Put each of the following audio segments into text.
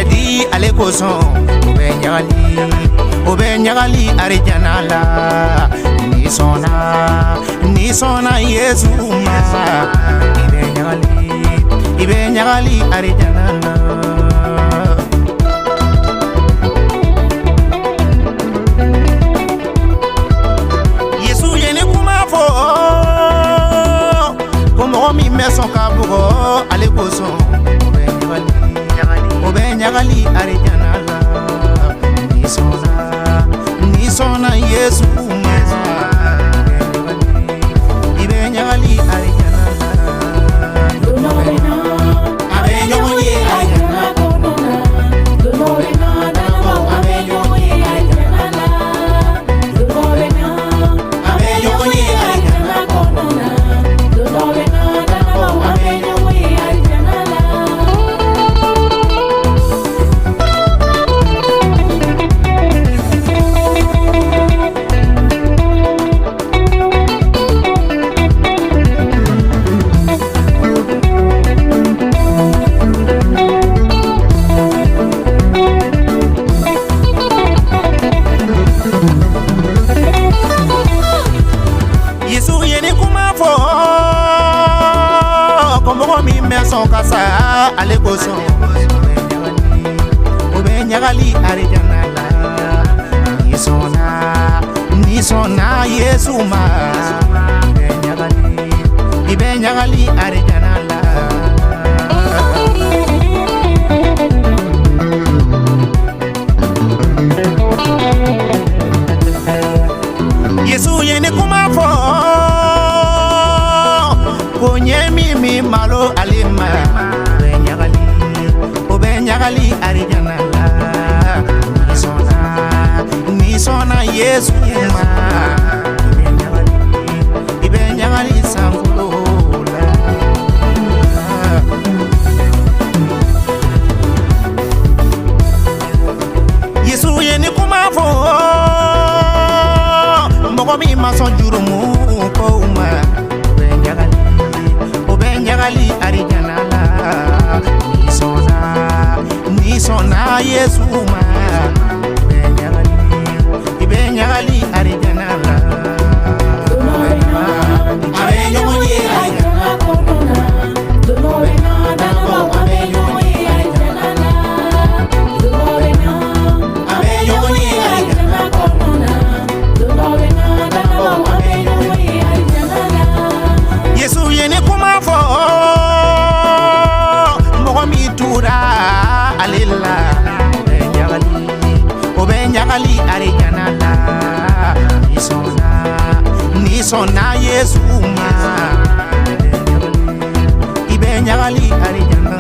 Di alekoson obenyagali arijanala ni sona Yesu ma ibenyagali arijanala Yesu yene kumafo komo mi meson kabugo alekoson obenyagali arijanala ni sona Yesu ma ibenyagali arijanala abenyoye arijanala son kasa alekoson obenyagali arijanala ni sona Yesu ma ibenyagali arijanala Yesu yene kumafo konye mimi malo alima obenyagali arijanala ni sona Yesu ma ibenyagali sangulola Yesu yene kumafo mogo mi mason jurumu ko uma obenyagali arijanala ni sona Yesu ma ibenyagali arijanala abenyoye Yesu yene kumafo mogo mi tura alila obenyagali arijanala ni sona Yesu ma ibenyagali arijanala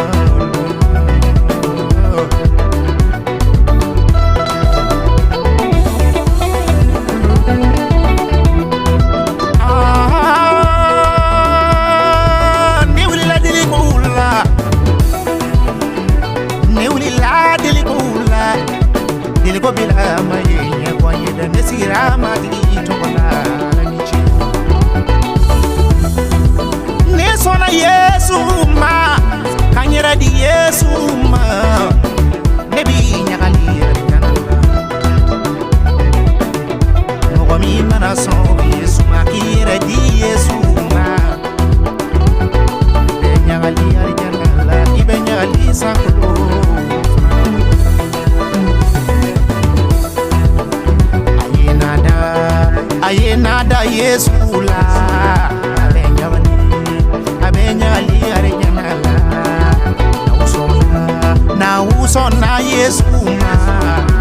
Diliko bila mayenya kwa yeda nesira mati tokola nichi Nesona Yesu ma kanyera di Yesu ma nebi nyagali arijanala Mogo mi manaso Yesu ma kira di Yesu ma ibenyagali arijanala ibenyagali sakulo ayenada Yesu la abenyagali arijanala na usona Yesu ma